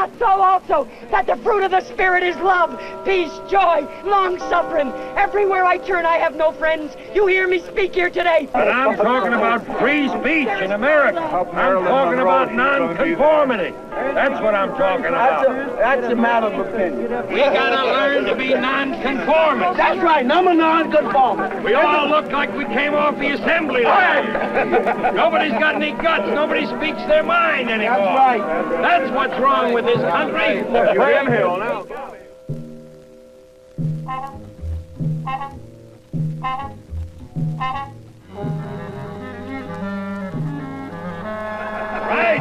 not so also that the fruit of the Spirit is love, peace, joy, long-suffering. Everywhere I turn, I have no friends. You hear me speak here today. But I'm talking about free speech in America. I'm talking about non-conformity. That's what I'm talking about. That's a matter of opinion. We gotta learn to be non-conformist. That's right, I'm a non-conformist. We all look like we came off the assembly line. Nobody's got any guts. Nobody speaks their mind anymore. That's right. That's what's wrong with this country. You're in here now. Right.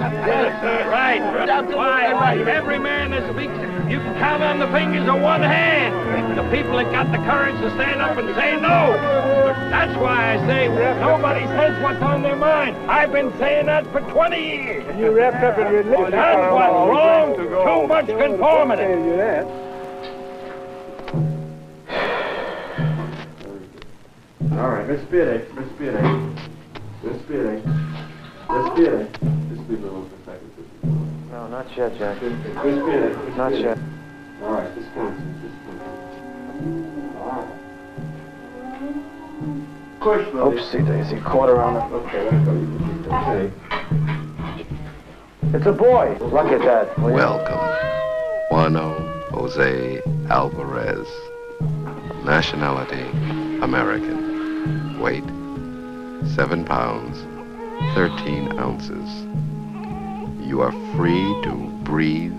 Why, every man that speaks, you can count on the fingers of one hand. The people that got the courage to stand up and say no. That's why I say nobody says what's on their mind. I've been saying that for 20 years. And you wrapped up in religion. That's what's wrong. Too much conformity. All right, Miss Speedy. Just leave it alone for a second. No, not yet, Jack. Miss Speedy. Not yet. All right, just come. All right. Push, Lily. Oopsie daisy, caught her on the... Okay, let's go. It's a boy. Look at that. Welcome, Juano Jose Alvarez. Nationality, American. Weight, 7 pounds, 13 ounces. You are free to breathe,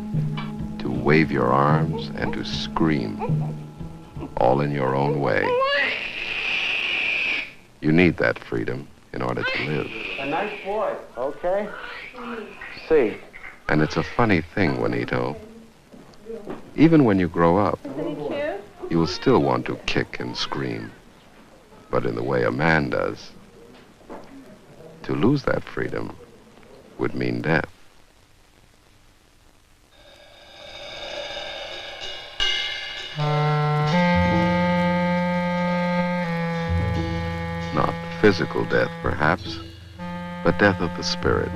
to wave your arms, and to scream, all in your own way. You need that freedom in order to live. A nice boy. Okay. See. And it's a funny thing, Juanito. Even when you grow up, you will still want to kick and scream, but in the way a man does. To lose that freedom would mean death. Not physical death, perhaps, but death of the spirit.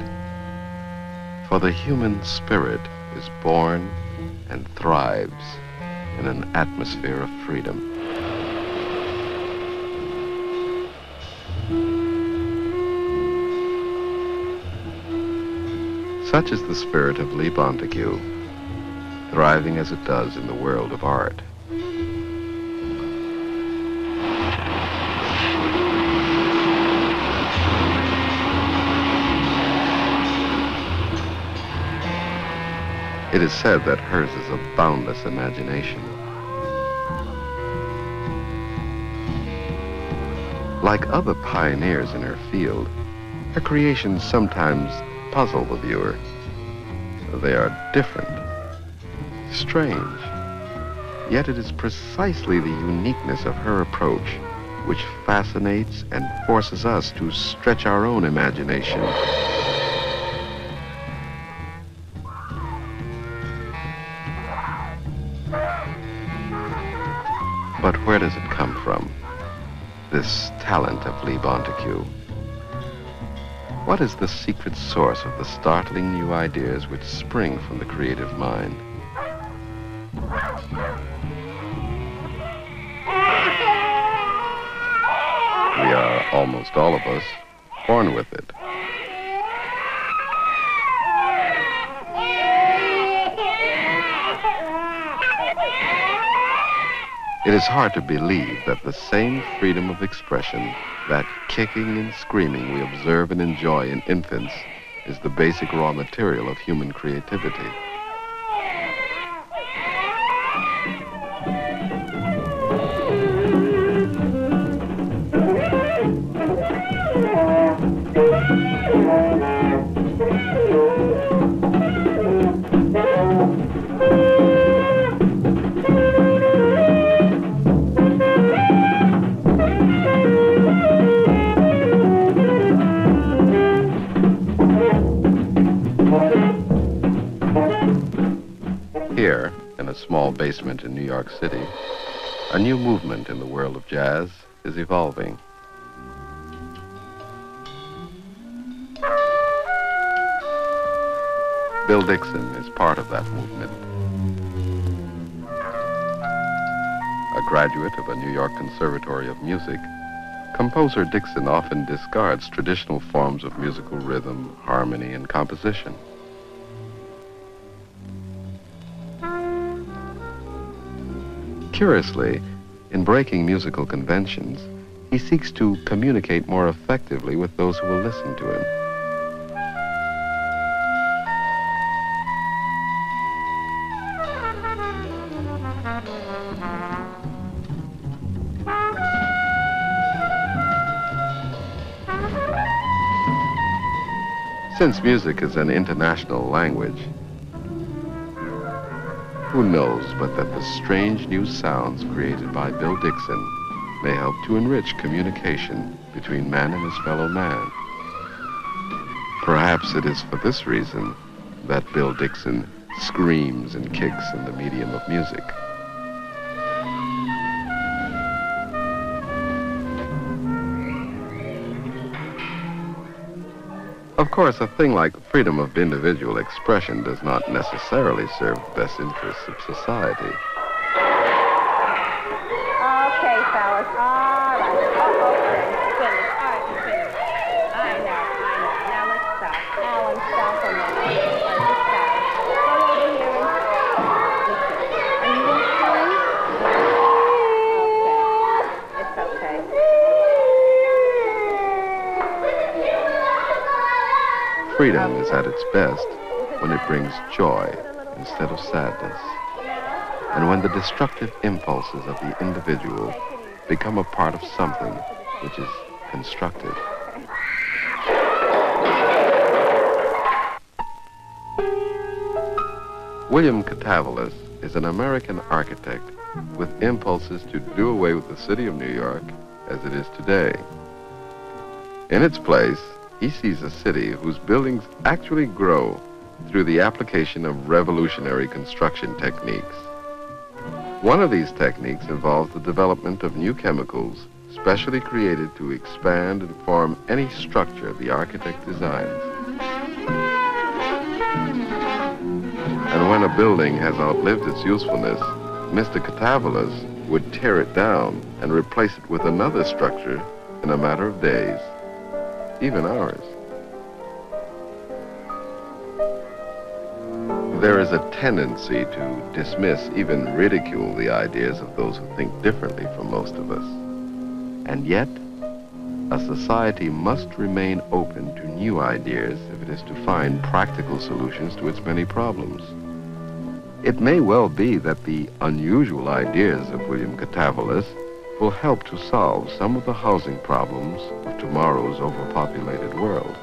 For the human spirit is born and thrives in an atmosphere of freedom. Such is the spirit of Lee Montague, thriving as it does in the world of art. It is said that hers is a boundless imagination. Like other pioneers in her field, her creations sometimes puzzle the viewer. They are different, strange, yet it is precisely the uniqueness of her approach which fascinates and forces us to stretch our own imagination. But where does it come from, this talent of Lee Montague? What is the secret source of the startling new ideas which spring from the creative mind? We are, almost all of us, born with it. It is hard to believe that the same freedom of expression, that kicking and screaming we observe and enjoy in infants, is the basic raw material of human creativity. Here, in a small basement in New York City, a new movement in the world of jazz is evolving. Bill Dixon is part of that movement. A graduate of a New York Conservatory of Music, composer Dixon often discards traditional forms of musical rhythm, harmony, and composition. Curiously, in breaking musical conventions, he seeks to communicate more effectively with those who will listen to him. Since music is an international language, who knows but that the strange new sounds created by Bill Dixon may help to enrich communication between man and his fellow man. Perhaps it is for this reason that Bill Dixon screams and kicks in the medium of music. Of course, a thing like freedom of individual expression does not necessarily serve the best interests of society. Okay, fellas. All right. Finish. All right, finish. I know. Now let's stop. Alan, stop a minute. All right, let's stop. Go over here and... Are you listening? Okay. It's okay. Freedom is at its best when it brings joy instead of sadness, and when the destructive impulses of the individual become a part of something which is constructive. William Catavalis is an American architect with impulses to do away with the city of New York as it is today. In its place, he sees a city whose buildings actually grow through the application of revolutionary construction techniques. One of these techniques involves the development of new chemicals specially created to expand and form any structure the architect designs. And when a building has outlived its usefulness, Mr. Catavalis would tear it down and replace it with another structure in a matter of days. Even ours. There is a tendency to dismiss, even ridicule the ideas of those who think differently from most of us. And yet, a society must remain open to new ideas if it is to find practical solutions to its many problems. It may well be that the unusual ideas of William Catavalis will help to solve some of the housing problems of tomorrow's overpopulated world.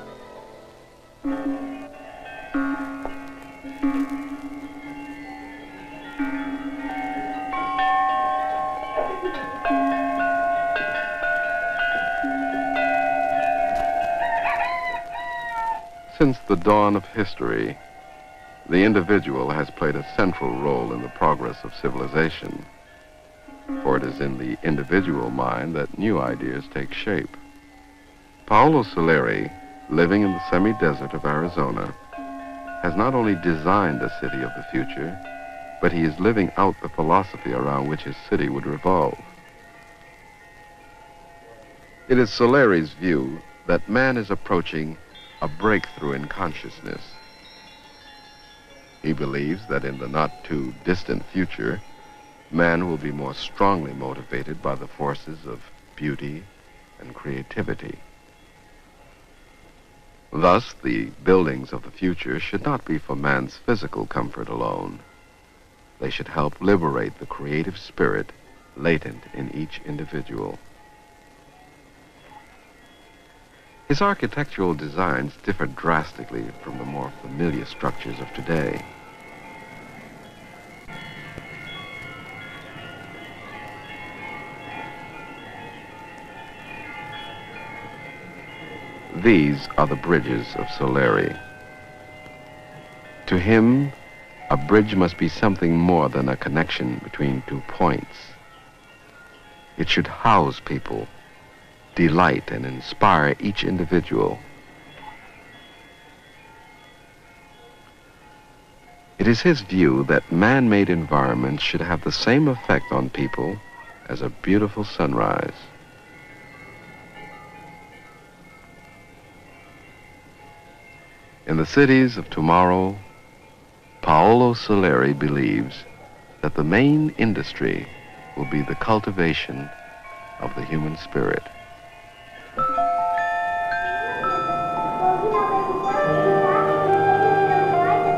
Since the dawn of history, the individual has played a central role in the progress of civilization. For it is in the individual mind that new ideas take shape. Paolo Soleri, living in the semi-desert of Arizona, has not only designed a city of the future, but he is living out the philosophy around which his city would revolve. It is Soleri's view that man is approaching a breakthrough in consciousness. He believes that in the not-too-distant future, man will be more strongly motivated by the forces of beauty and creativity. Thus, the buildings of the future should not be for man's physical comfort alone. They should help liberate the creative spirit latent in each individual. His architectural designs differ drastically from the more familiar structures of today. These are the bridges of Soleri. To him, a bridge must be something more than a connection between two points. It should house people, delight and inspire each individual. It is his view that man-made environments should have the same effect on people as a beautiful sunrise. In the cities of tomorrow, Paolo Soleri believes that the main industry will be the cultivation of the human spirit.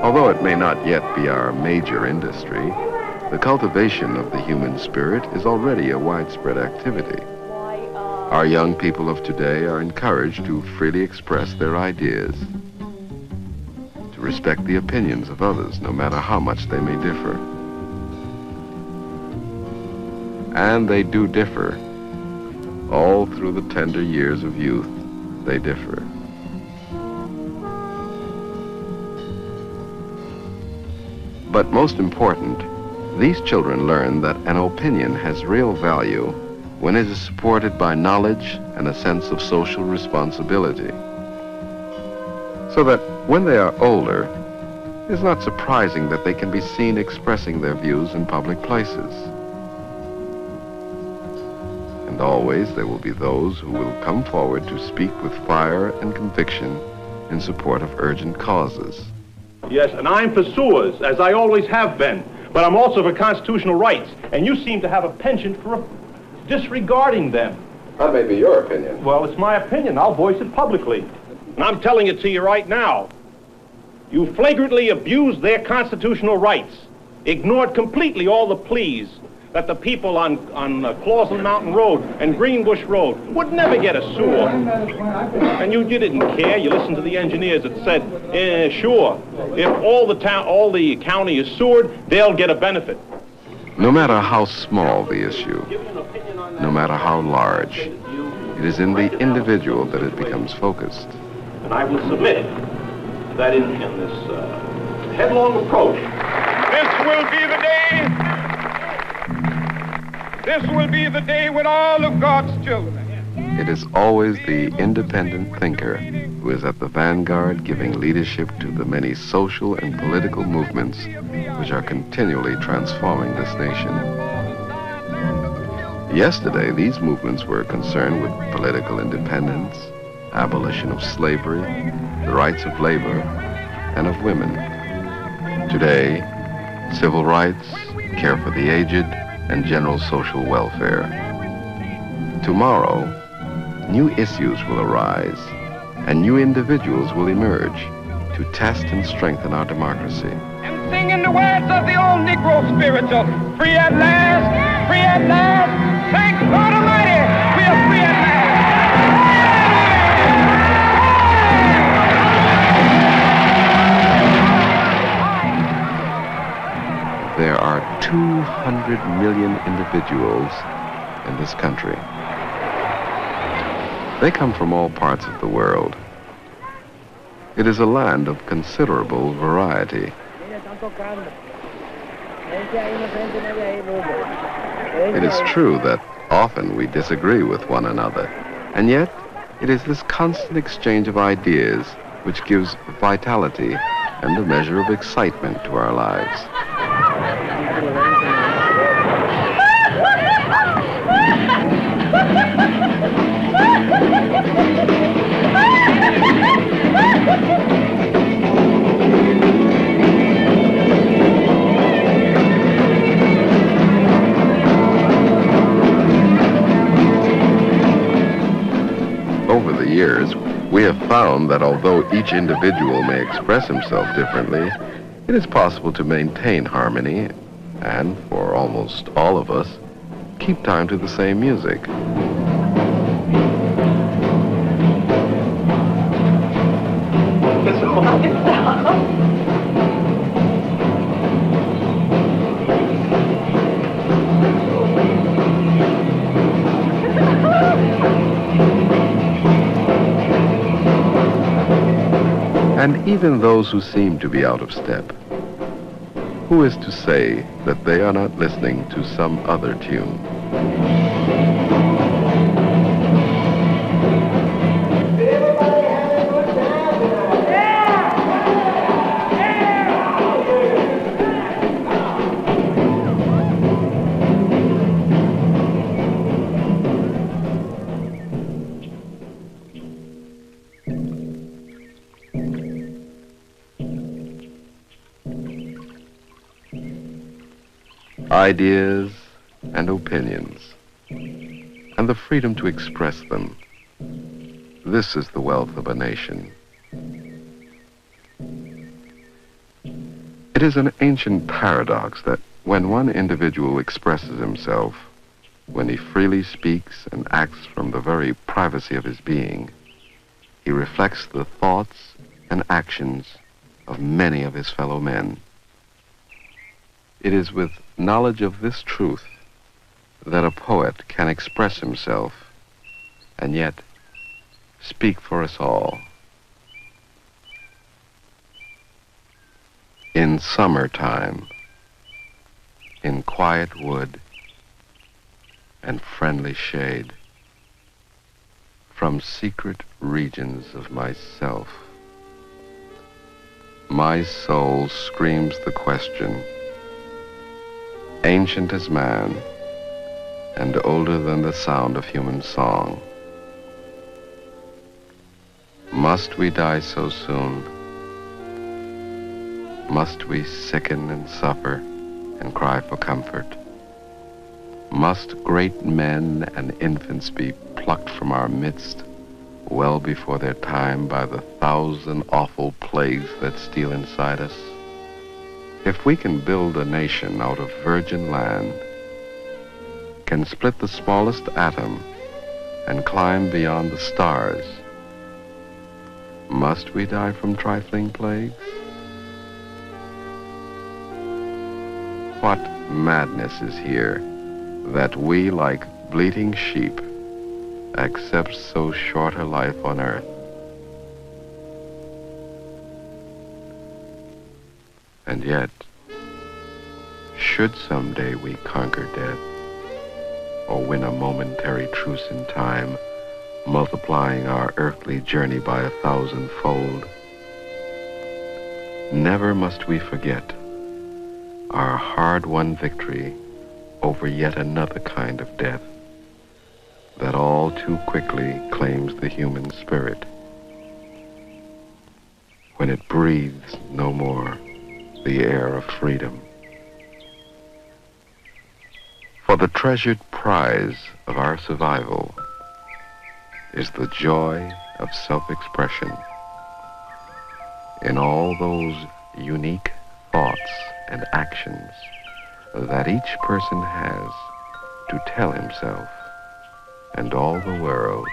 Although it may not yet be our major industry, the cultivation of the human spirit is already a widespread activity. Our young people of today are encouraged to freely express their ideas, to respect the opinions of others, no matter how much they may differ. And they do differ. All through the tender years of youth, they differ. But most important, these children learn that an opinion has real value when it is supported by knowledge and a sense of social responsibility. So that when they are older, it is not surprising that they can be seen expressing their views in public places. And always there will be those who will come forward to speak with fire and conviction in support of urgent causes. Yes, and I'm for sewers, as I always have been. But I'm also for constitutional rights, and you seem to have a penchant for disregarding them. That may be your opinion. Well, it's my opinion. I'll voice it publicly. And I'm telling it to you right now. You flagrantly abused their constitutional rights, ignored completely all the pleas that the people on Clawson Mountain Road and Greenbush Road would never get a sewer. And you didn't care. You listened to the engineers that said, sure, if all the county is sewered, they'll get a benefit. No matter how small the issue, no matter how large, it is in the individual that it becomes focused. And I will submit that in this headlong approach, This will be the day. This will be the day when all of God's children. It is always the independent thinker who is at the vanguard, giving leadership to the many social and political movements which are continually transforming this nation. Yesterday, these movements were concerned with political independence, abolition of slavery, the rights of labor, and of women. Today, civil rights, care for the aged, and general social welfare. Tomorrow, new issues will arise, and new individuals will emerge to test and strengthen our democracy. And singing the words of the old Negro spiritual, free at last, free at last, thank God Almighty, we are free at last. There are 200 million individuals in this country. They come from all parts of the world. It is a land of considerable variety. It is true that often we disagree with one another, and yet it is this constant exchange of ideas which gives vitality and a measure of excitement to our lives. Over the years, we have found that although each individual may express himself differently, it is possible to maintain harmony and, for almost all of us, keep time to the same music. And even those who seem to be out of step, who is to say that they are not listening to some other tune? ideas and opinions, and the freedom to express them. This is the wealth of a nation. It is an ancient paradox that when one individual expresses himself, when he freely speaks and acts from the very privacy of his being, he reflects the thoughts and actions of many of his fellow men. It is with knowledge of this truth that a poet can express himself and yet speak for us all. In summertime, in quiet wood and friendly shade, from secret regions of myself, my soul screams the question, ancient as man and older than the sound of human song. Must we die so soon? Must we sicken and suffer and cry for comfort? Must great men and infants be plucked from our midst well before their time by the 1,000 awful plagues that steal inside us? If we can build a nation out of virgin land, can split the smallest atom and climb beyond the stars, must we die from trifling plagues? What madness is here that we, like bleating sheep, accept so short a life on earth? And yet, should someday we conquer death, or win a momentary truce in time, multiplying our earthly journey by 1,000-fold, never must we forget our hard-won victory over yet another kind of death that all too quickly claims the human spirit when it breathes no more the air of freedom. For the treasured prize of our survival is the joy of self-expression in all those unique thoughts and actions that each person has to tell himself and all the world,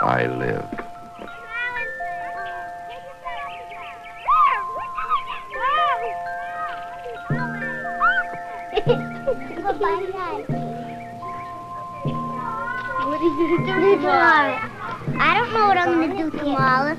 I live. What are you going to do tomorrow? I don't know what I'm going to do tomorrow.